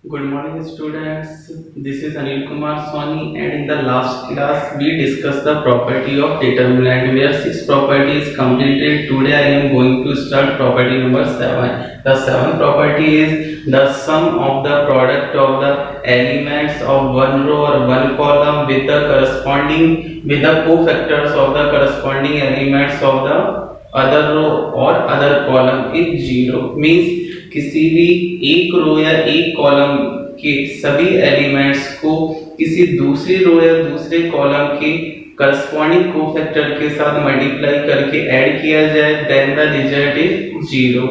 Good morning, students. This is Anil Kumar Soni, and in the last class, we discussed the property of determinant, where six properties completed. Today, I am going to start property number 7. The seventh property is the sum of the product of the elements of one row or one column with the cofactors of the corresponding elements of the other row or other column is zero. Means किसी भी एक रो या एक column के सभी elements को किसी दूसरी रो या दूसरे कॉलम के करस्पॉन्डिंग कोफैक्टर के साथ मल्टीप्लाई करके ऐड किया जाए, then the result is zero.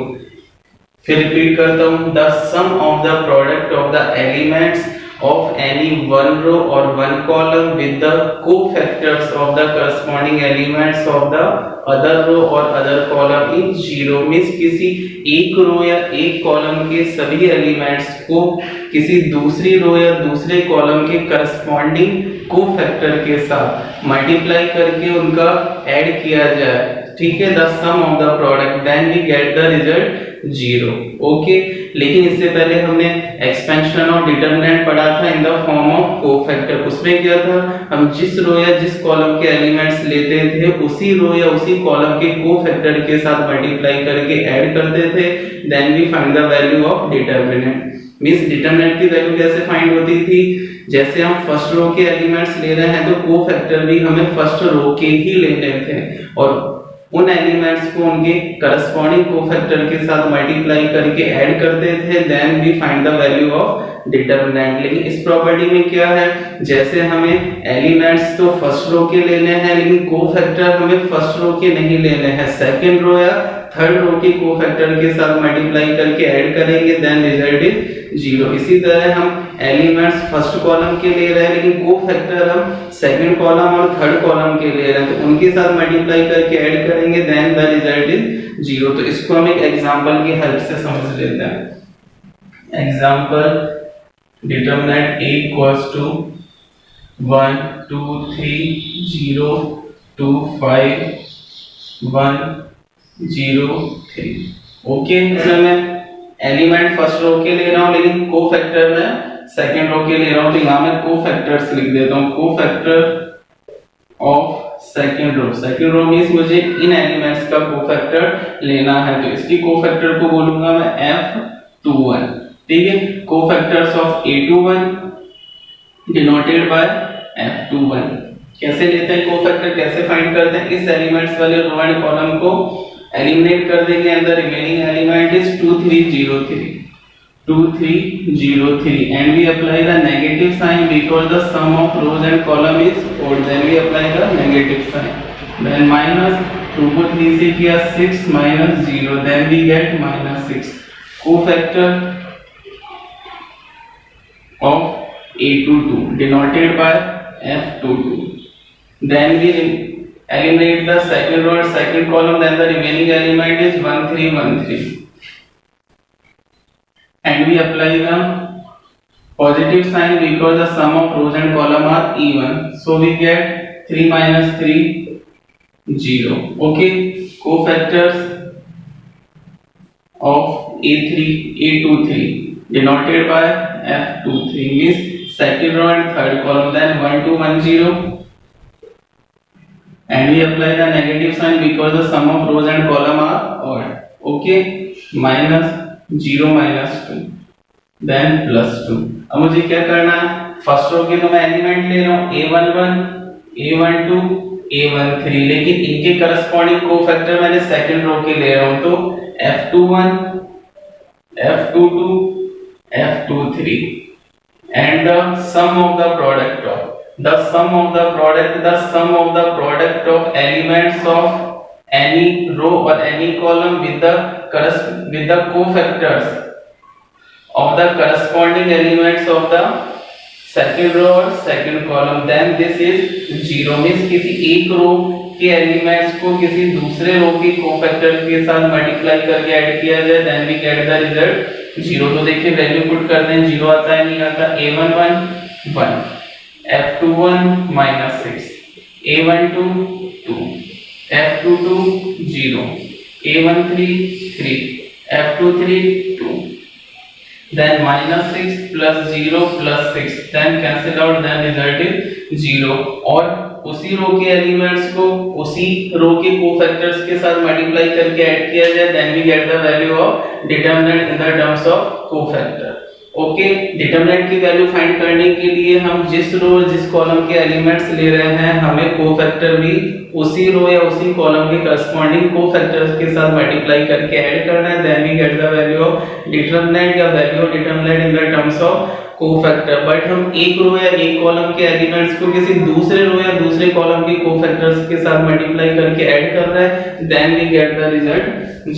फिर रिपीट करता हूँ, the sum of the product of the elements of any one row or one column with the cofactors of the corresponding elements of the other row or other column is zero। Means किसी एक रो या एक column के सभी elements को किसी दूसरी रो या दूसरे कॉलम के करस्पॉन्डिंग कोफैक्टर के साथ मल्टीप्लाई करके उनका ऐड किया जाए, ठीक है, the sum of the product, then we get the result zero. Okay, लेकिन इससे पहले हमने एक्सपेंशन ऑफ डिटरमिनेंट पढ़ा था in the form of cofactor. उसमें क्या था, हम जिस रो या जिस कॉलम के एलिमेंट्स लेते थे उसी रो या उसी कॉलम के कोफैक्टर के साथ मल्टीप्लाई करके ऐड करते थे, then we find the value of determinant. Means determinant की वैल्यू कैसे फाइंड होती थी, जैसे हम फर्स्ट रो के एलिमेंट्स ले रहे हैं तो कोफैक्टर भी हमें फर्स्ट रो के ही लेने थे और उन एलिमेंट्स को उनके करस्पॉन्डिंग कोफैक्टर के साथ मल्टीप्लाई करके ऐड करते थे, then we find the value of determinant. लेकिन इस प्रॉपर्टी में क्या है, जैसे हमें एलिमेंट्स तो फर्स्ट रो के लेने हैं लेकिन कोफैक्टर हमें फर्स्ट रो के नहीं लेने हैं, सेकंड रो या थर्ड रो के कोफैक्टर के साथ मल्टीप्लाई करके ऐड करेंगे, देन रिजल्ट इज जीरो। इसी तरह हम एलिमेंट्स फर्स्ट कॉलम के ले रहे हैं लेकिन कोफैक्टर हम सेकंड कॉलम और थर्ड कॉलम के ले रहे हैं, तो उनके साथ मल्टीप्लाई करके ऐड करेंगे, then the result is zero. तो इसको हम एक एग्जांपल की हेल्प से समझ लेते हैं। Example, determinant a equals to 1 2 3 0 2 5 1 0 3। Okay, इसमें मैं एलिमेंट फर्स्ट रो के ले रहा हूं लेकिन कोफैक्टर में सेकंड रो के ले रहा हूं, तो यहां मैं कोफैक्टर्स लिख देता हूं, cofactor of second row means मुझे इन एलिमेंट्स का कोफैक्टर लेना है, तो इसकी कोफैक्टर को बोलूंगा मैं F21, ठीक है। Cofactors of A21 denoted bye F21। कैसे लेते हैं कोफैक्टर, कैसे फाइंड करते हैं, इस एलिमेंट्स वाले रो एंड कॉलम को एलिमिनेट कर देंगे and the remaining element is 2303 and we apply the negative sign because the sum of rows and column is odd, then we apply the negative sign, then minus 2 को 3 से किया 6 minus 0, then we get minus 6। cofactor of A22 denoted by F22, then we eliminate the second row and second column, then the remaining element is 1313 and we apply the positive sign because the sum of rows and column are even, so we get 3 minus 3 0। okay, cofactors of A23 denoted by F23 means second row and third column, then 1 2 1 0 and we apply the negative sign because the sum of rows and column are odd। okay, minus 0 minus 2 then plus 2। अब मुझे क्या करना है, first row के तो मैं element ले रहा हूं A11 A12 A13, लेकिन इनके करस्पॉन्डिंग कोफैक्टर मैंने सेकंड रो के ले रहा हूं, तो F21 F22 F23 and the sum of the product of elements of any row or any column with the cofactors of the corresponding elements of the second row or second column, then this is zero। means किसी एक रो के elements को किसी दूसरे रो के cofactor के साथ multiply करके ऐड किया जाए, then we get the result zero. तो देखिए वैल्यू पुट करते हैं, जीरो आता है नहीं आता, A11 1 F21 minus 6 A12 2 F22 0 A13 3 F23 2 then minus 6 plus 0 plus 6, then cancel out, then result is 0. और उसी रो के एलिमेंट्स को उसी रो के कोफैक्टर्स के साथ मल्टीप्लाई करके ऐड किया जाए, then we get the value of determinant in the terms of cofactor. Okay, determinant की वैल्यू फाइंड करने के लिए हम जिस रो जिस कॉलम के एलिमेंट्स ले रहे हैं, हमें कोफैक्टर भी उसी रो या उसी कॉलम के करस्पॉन्डिंग कोफैक्टर्स के साथ मल्टीप्लाई करके ऐड करना है, then we get the value of determinant या value of determinant in the terms of cofactor. But हम एक रो या एक कॉलम के एलिमेंट्स को किसी दूसरे रो या दूसरे कॉलम के कोफैक्टर्स के साथ मल्टीप्लाई करके ऐड कर रहे हैं, then we get the result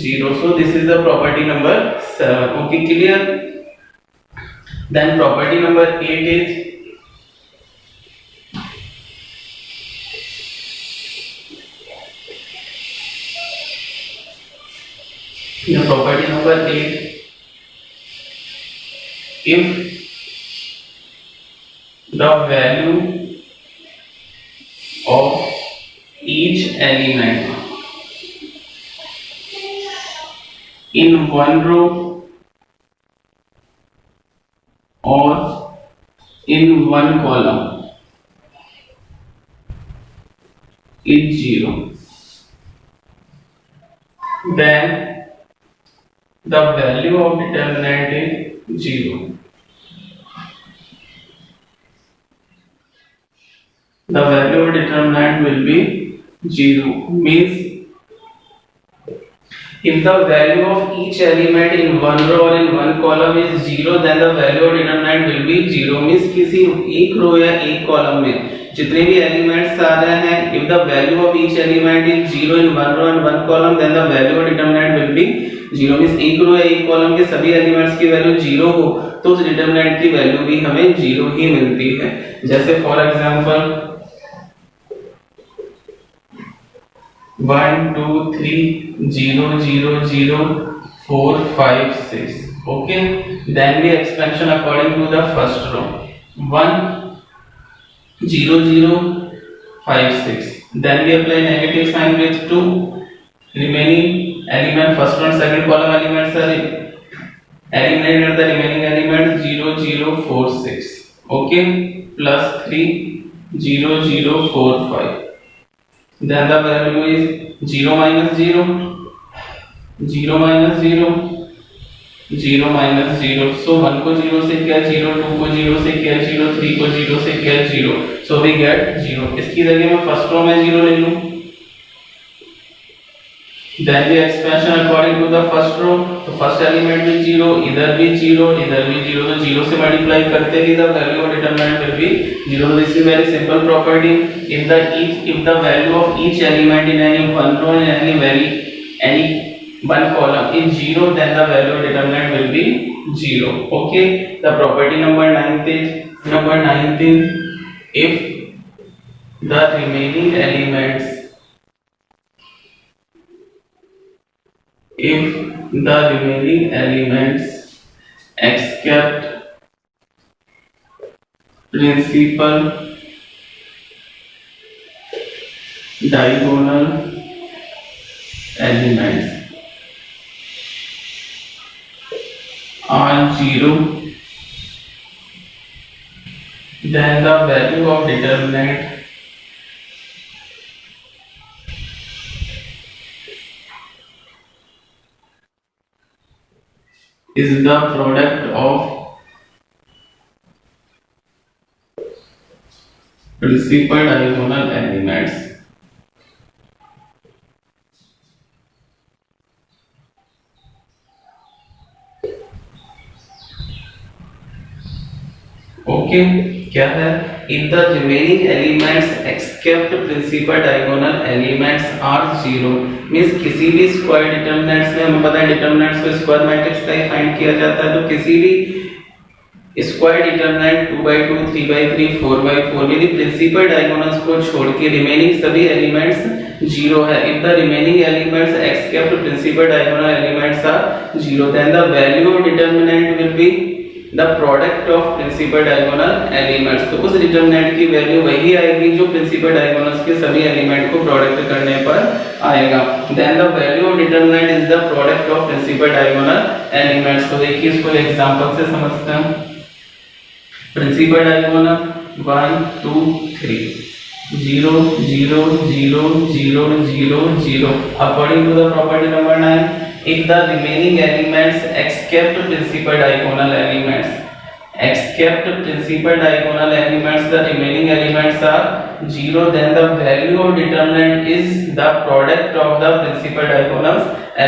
0. So this is the property number 7. Okay, clear? Then property number 8 is the property number 8, if the value of each element in one row or in one column is 0, then the value of determinant is 0. The value of determinant will be 0. Means if the value of each element in one row or in one column is 0, then the value of determinant will be 0. Means किसी एक रो या एक column में जितने भी elements आ रहे हैं, if the value of each element is 0 in one row and one column, then the value of determinant will be 0. Means एक रो या एक कॉलम के सभी एलिमेंट्स की वैल्यू 0 हो तो उस डिटरमिनेंट की वैल्यू भी हमें 0 ही मिलती है. जैसे for example 1 2 3 0 0 0 4 5 6. Okay, then we expansion according to the first row 1 0 0 5 6. Then we apply negative sign with 2 remaining element, first and second column elements are eliminated, the remaining elements 0 0 4 6. Okay, plus 3 0 0 4 5. Then the value is 0 minus 0, 0 minus 0, 0 minus 0. So 1 को 0 से किया 0, 2 को 0 से किया 0, 3 को 0 से किया 0. So we get 0. इसकी जगह मैं फर्स्ट रो में 0 ले लूँ. Then the expansion according to the first row. तो first element भी 0, इधर भी 0, इधर भी 0. तो 0 से मल्टीप्लाई करते ही the value of determinant will be 0. This is very simple property. If the value of each element in any one row and any one column is 0, then the value of determinant will be 0. Okay. The property number 19, if the remaining elements except principal diagonal elements are 0, then the value of determinant is the product of principal diagonal elements. Okay, क्या है? If the remaining elements except principal diagonal elements are 0, means किसी भी square determinants में हमें पता है determinants को square matrix का ही फाइंड किया जाता है, तो किसी भी स्क्वायर डिटरमिनेंट 2/2 3/3 4/4 में यदि प्रिंसिपल डायगोनल्स को छोड़ के रिमेनिंग सभी एलिमेंट्स 0 है, if the remaining elements except principal diagonal elements are 0, then the value of determinant will be the product of principal diagonal elements. तो उस डिटरमिनेंट की वैल्यू वही आएगी जो प्रिंसिपल डायगोनल्स के सभी एलिमेंट को प्रोडक्ट करने पर आएगा। Then the value of determinant is the product of principal diagonal elements. तो देखिए इसको एग्जांपल से समझते हैं। Principal diagonal 1 2 3 0 0 0 0 0 0 according to the property number 9, if the remaining elements except principal diagonal elements, the remaining elements are 0, then the value of determinant is the product of the principal diagonal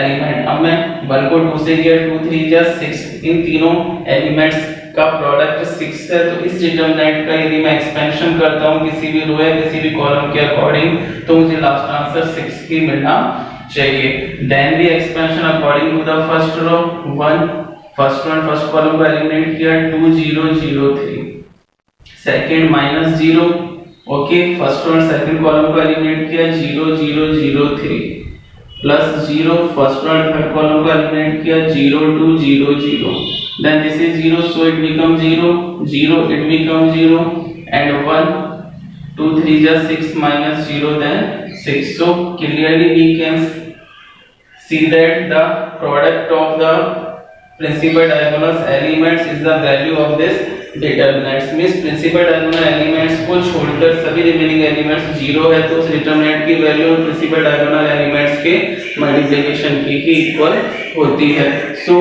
element। अब मैं 1 को 2 से किया, 2 3 जा 6, इन तीनों elements का product 6 है। तो इस डिटरमिनेंट का यदि मैं एक्सपेंशन करता हूं किसी भी रो या किसी भी कॉलम के अकॉर्डिंग, तो मुझे लास्ट आंसर 6 ही मिलना चाहिए। Then we expansion according to the first row 1, first column को एलिमिनेट किया 2 0 0 3, सेकंड -0, ओके, फर्स्ट और सेकंड कॉलम को एलिमिनेट किया 0 0 0 3 +0, फर्स्ट और थर्ड कॉलम को एलिमिनेट किया 0 2 0 0, then this is 0, so it becomes 0 0, it becomes 0, and 1 2 3 just 6 -0, then 6। so clearly we can see that the product of the principal diagonal elements is the value of this determinants। means principal diagonal elements को छोड़कर सभी remaining elements 0 है, तो उस determinant की value principal diagonal elements के multiplication की ही equal होती है। so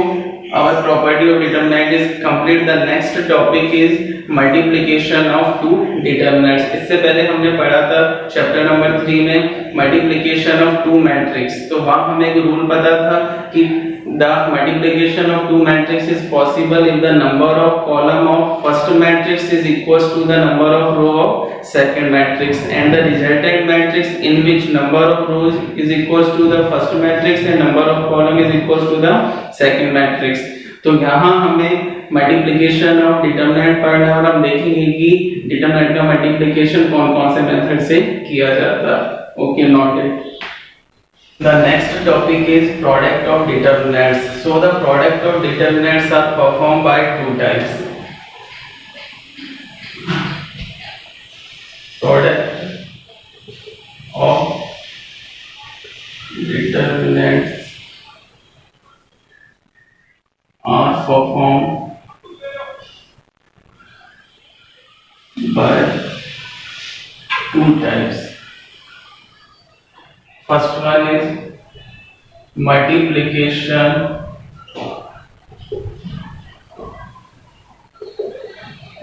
our property of determinant is complete। the next topic is multiplication of two determinants। इससे पहले हमने पढ़ा था चैप्टर नंबर 3 में मल्टीप्लिकेशन ऑफ टू मैट्रिक्स। तो वहां हमें एक रूल पता था कि the multiplication of two matrix is possible if the number of column of first matrix is equals to the number of row of second matrix, and the resultant matrix in which number of rows is equals to the first matrix and number of column is equals to the second matrix। तो यहाँ हमें multiplication of determinant पढ़ना है और हम देखेंगे कि determinant का मल्टीप्लिकेशन कौन कौन से मेथड से किया जाता है। Okay, noted. The next topic is product of determinants। so the product of determinants are performed by two types। product of determinants are performed by two types। first one is multiplication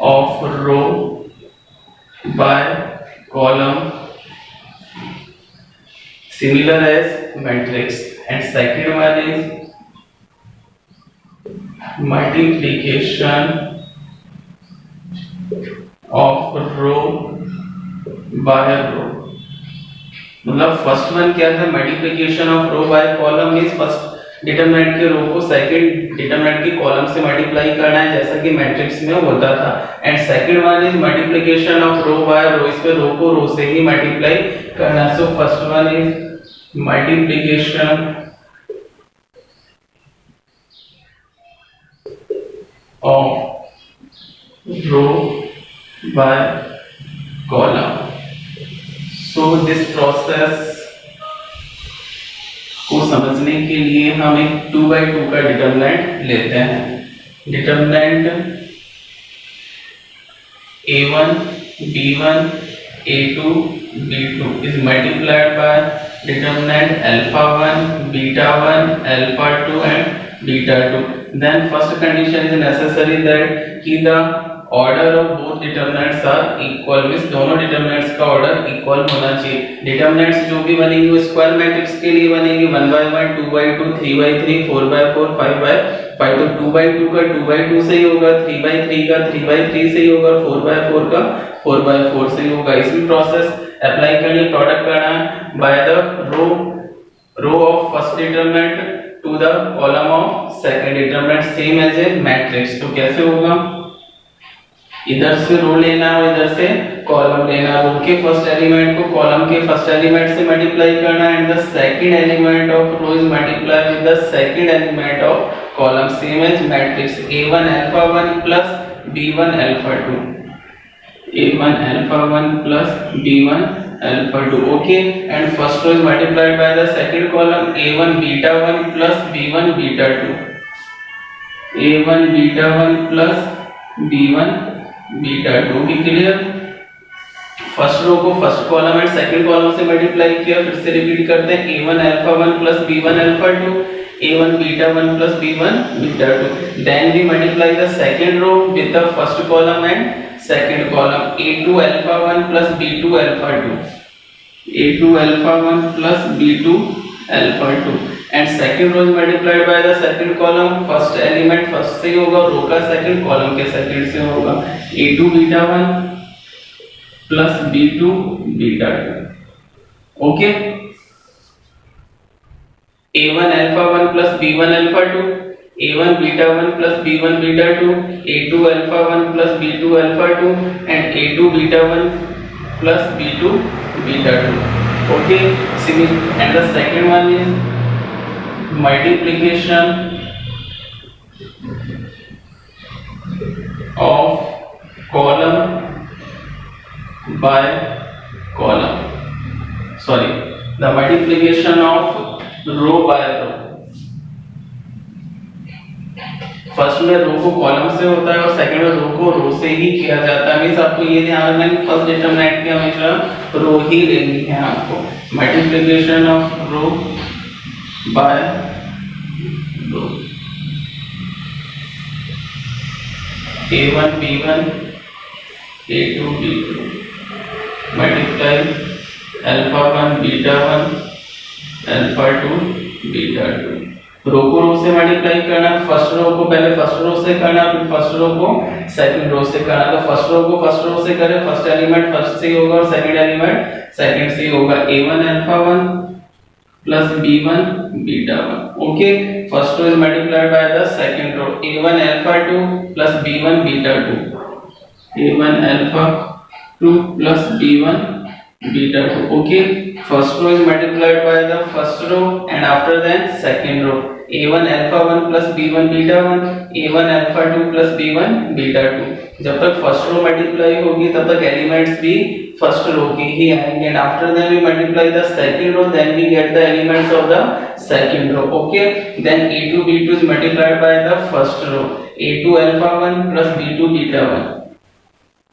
of row by column similar as matrix, and second one is multiplication of row by row। मतलब first one क्या था, multiplication of row by column. Means first determinant के row को second determinant की column से multiply करना है जैसा कि मैट्रिक्स में होता था। And second one is multiplication of row by row, इस पे रो को रो से ही मल्टीप्लाई करना है। So first one is multiplication of row by column. so this process को समझने के लिए हम एक 2 by 2 का डिटरमिनेंट लेते हैं। Determinant a1 b1 a2 b2 is multiplied by determinant alpha1 beta1 alpha2 and beta2। then first condition is necessary that कि the order of both determinants are equal. Means दोनों डिटरमिनेंट्स का order equal होना चाहिए। Determinants जो भी बनेंगे वो square matrix के लिए बनेंगे 1 by 1 2 by 2 3 by 3 4 by 4 5 by 5। तो 2 by 2 का 2 by 2 से ही होगा, 3 by 3 का 3 by 3 से ही होगा, 4 by 4 का 4 by 4 से ही होगा। इसी प्रोसेस अप्लाई करनी, प्रोडक्ट करना है by the row of first determinant to the column of second determinant same as a matrix. तो कैसे होगा, इधर से रो लेना है और इधर से कॉलम लेना, रो के फर्स्ट एलिमेंट को कॉलम के फर्स्ट एलिमेंट से मल्टीप्लाई करना and the second element of row is multiply with the second element of column, same as matrix a1 alpha 1 plus b1 alpha 2, a1 alpha 1 plus b1 alpha 2. Okay, and first row is multiplied by the second column a1 beta 1 plus b1 beta 2, a1 beta 1 plus b1 beta 2. भी clear? First row को first column and second column से multiply किया, फिर से repeat करते हैं a1 alpha 1 plus b1 alpha 2, a1 beta 1 plus b1 beta 2. Then we multiply the second row with the first column and second column, a2 alpha 1 plus b2 alpha 2, a2 alpha 1 plus b2 alpha 2. And second row is multiplied by the second column, first element first से होगा, रो का second column के second से होगा, a2 beta 1 plus b2 beta 2. Okay, a1 alpha 1 plus b1 alpha 2, a1 beta 1 plus b1 beta 2, a2 alpha 1 plus b2 alpha 2, and a2 beta 1 plus b2 beta 2. Okay, and the second one is multiplication of column by column, sorry, the multiplication of row by row. First में रो को column से होता है और second में रो को row से ही किया जाता है। मींस आपको ये ध्यान रखना है कि फर्स्ट डिटरमिनेंट की हमेशा रो ही लेनी है आपको। Multiplication of row by row, a1 b1 a2 b2 multiply alpha 1 beta 1 alpha 2 beta 2। Row को रो से मल्टीप्लाई करना, फर्स्ट रो को पहले फर्स्ट रो से करना, फिर फर्स्ट रो को सेकंड रो से करना। तो फर्स्ट रो को फर्स्ट रो से करें, फर्स्ट एलिमेंट फर्स्ट से ही होगा और सेकंड एलिमेंट सेकंड से ही होगा। a1 alpha 1 plus b1 beta 1। Okay, first row is multiplied by the second row, a1 alpha 2 plus b1 beta 2, a1 alpha 2 plus b1 beta 2. Okay, first row is multiplied by the first row and after that second row, a1 alpha 1 plus b1 beta 1, a1 alpha 2 plus b1 beta 2। जब तक first row multiply होगी तब तक elements भी first row के ही आएंगे and after that we multiply the second row, then we get the elements of the second row. Okay, then a2 b2 is multiplied by the first row, a2 alpha 1 plus b2 beta 1,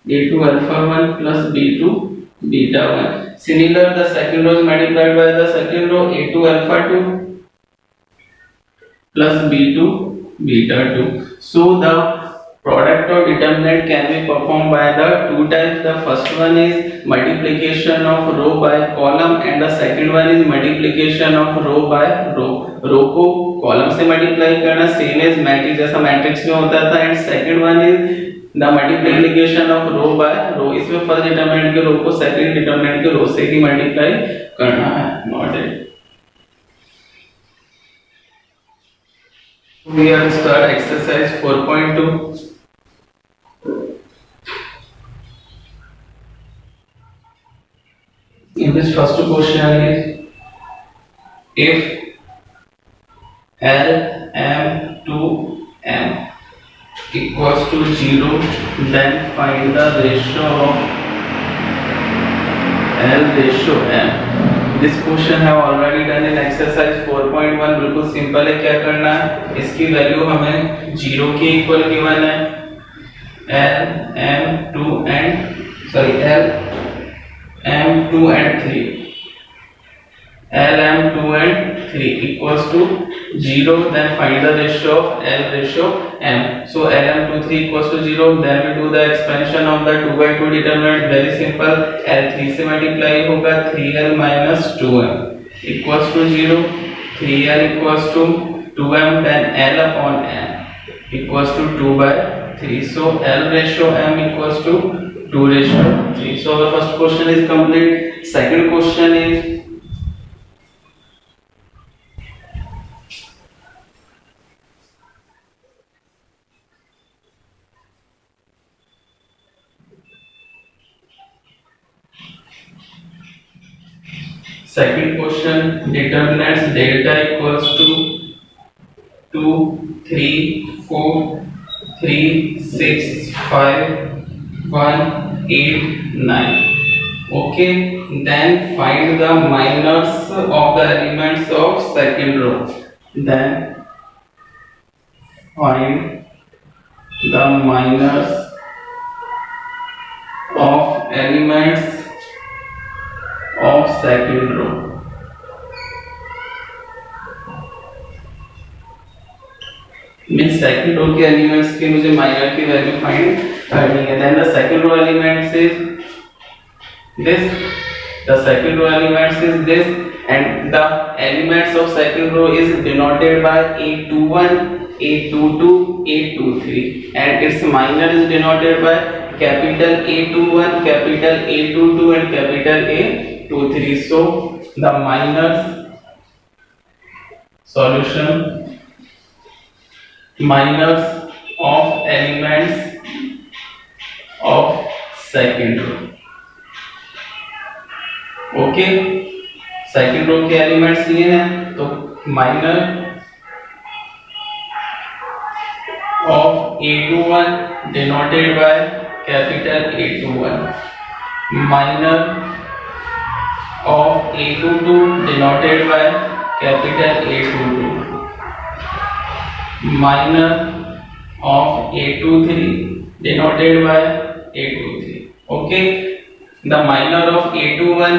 a2 alpha 1 plus b2 beta 1. Similar, the second row is multiplied by the second row, a2 alpha 2 plus b2 beta 2. So the product of determinant can be performed by the two types. The first one is multiplication of row by column and the second one is multiplication of row by row. Row को column से multiply करना same as matrix, जैसा matrix में होता था। And second one is the multiplication of row by row. इसमें first determinant के row को सेकंड डिटरमिनेंट के रो से ही मल्टीप्लाई करना है। Noted. We are start exercise 4.2. In this first question is, if L m to m equals to 0, then find the ratio of L ratio m. This question have already done in exercise 4.1. बिल्कुल simple है। क्या करना है, इसकी value हमें 0 के equal given है, L m2 and 3, L m2 and 3 equals to 0, then find the ratio of L ratio m. So L m2 3 equals to 0, then we do the expansion of the 2 by 2 determinant. Very simple, L 3 से multiply होगा, 3L minus 2m equals to 0, 3L equals to 2m, then L upon m equals to 2 by 3. So L ratio m equals to 2 ratio 3. So the first question is complete. Second question is, Second question, determinants delta equals to 2, 3, 4, 3, 6, 5, 1, 8, 9. Okay, then find the minors of the elements of second row. Then find the minors of elements of second row. Means second row के elements के मुझे minor की value find करनी है. Then the second row elements is this, the second row elements is this, and the elements of second row is denoted by a21, a22, a23, and its minor is denoted by capital A21, capital A22 and capital A23. So the minors solution, minors of elements of second row. ओके, second row के elements ये हैं, तो minor of A21 denoted by capital A21, minor of A22 denoted by capital A22, minor of A23 denoted by A23. Okay, the minor of A21,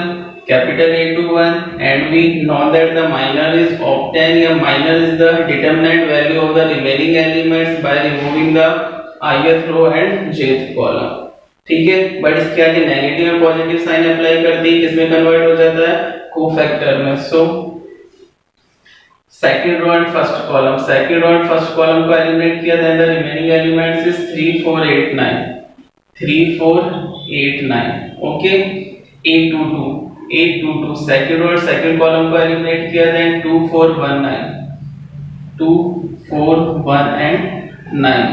capital A21, and we know that the minor is obtained, या minor is the determinant value of the remaining elements by removing the ith row and jth column. ठीक है, but इसके आगे negative और positive sign apply कर दी, किसमें convert हो जाता है, कोफैक्टर में. So second row and first column, second row and first column को एलिमिनेट किया, then the remaining elements is 3 4 8 9, 3 4 8 9. Okay, A22 second row और सेकंड कॉलम को एलिमिनेट किया, then 2 4 1 9, 2 4 1 and 9.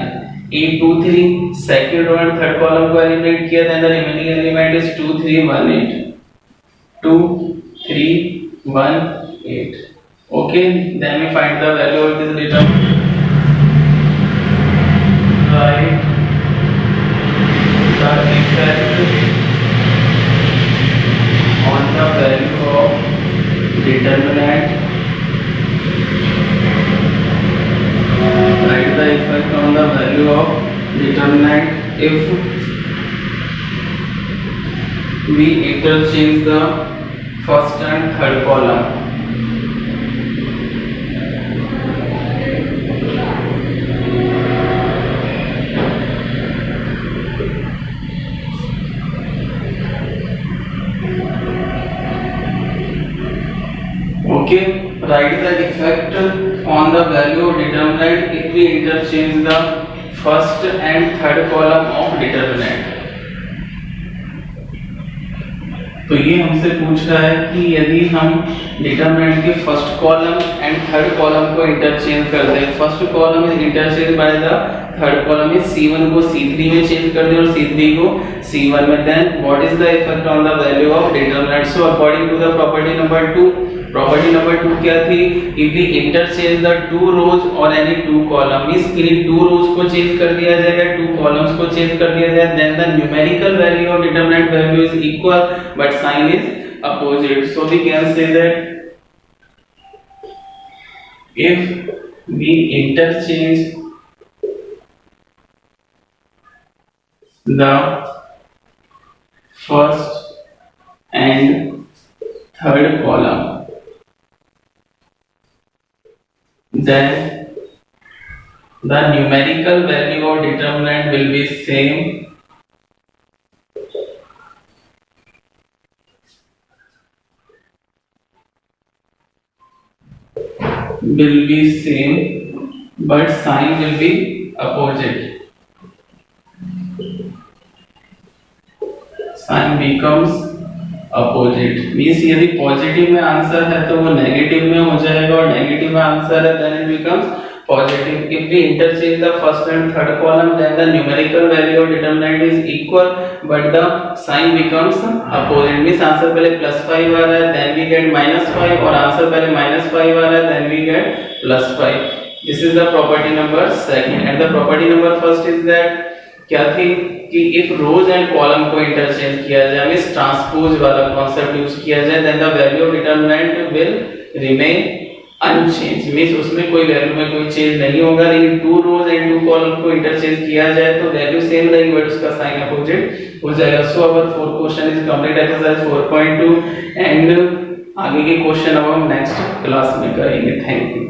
A23 second row और थर्ड कॉलम को eliminate किया, then the remaining element is 2 3 1 8, 2 3 1 8. Okay, then we find the value of this determinant. Right the effect on the value of determinant, write the effect on the value of determinant if we interchange the first and third column. Okay, write the effect on the value of determinant if we interchange the first and third column of determinant. तो ये हमसे पूछ रहा है कि यदि हम determinant के first column and third column को इंटरचेंज कर दें, first column is interchange by the third column is C1 को C3 में चेंज कर दें और C3 को C1 में, then what is the effect on the value of determinant. So according to the property number 2, property number 2 क्या थी, if we interchange the two rows और एनी टू कॉलम, मींस किन्हीं two rows को change कर दिया जाएगा, two columns को change कर दिया जाए, then the numerical value of determinant value is equal but sign is opposite. So we can say that if we interchange the first and third column, then the numerical value of determinant will be same but sign will be opposite. Sign becomes opposite. Means यदि positive में answer है तो वो negative में हो जाएगा और negative में आंसर है then it becomes positive. If we interchange the first and third column, then the numerical value of determinant is equal, but the sign becomes opposite. Means answer पहले +5 आ रहा है, then we get -5, और answer पहले -5 आ रहा है, then we get +5. This is the property number second, and the property number first is that क्या थी कि if rows and column को interchange किया जाए, मींस ट्रांसपोज वाला कॉन्सेप्ट यूज किया जाए, then the value of determinant will remain unchanged. Means उसमें कोई वैल्यू में कोई चेंज नहीं होगा, लेकिन 2 rows and 2 column को इंटरचेंज किया जाए तो वैल्यू सेम रहेगी बट उसका साइन अपोजिट हो जाएगा. So our fourth question is complete exercise 4.2 and आगे के क्वेश्चन अब हम नेक्स्ट क्लास में करेंगे. Thank you.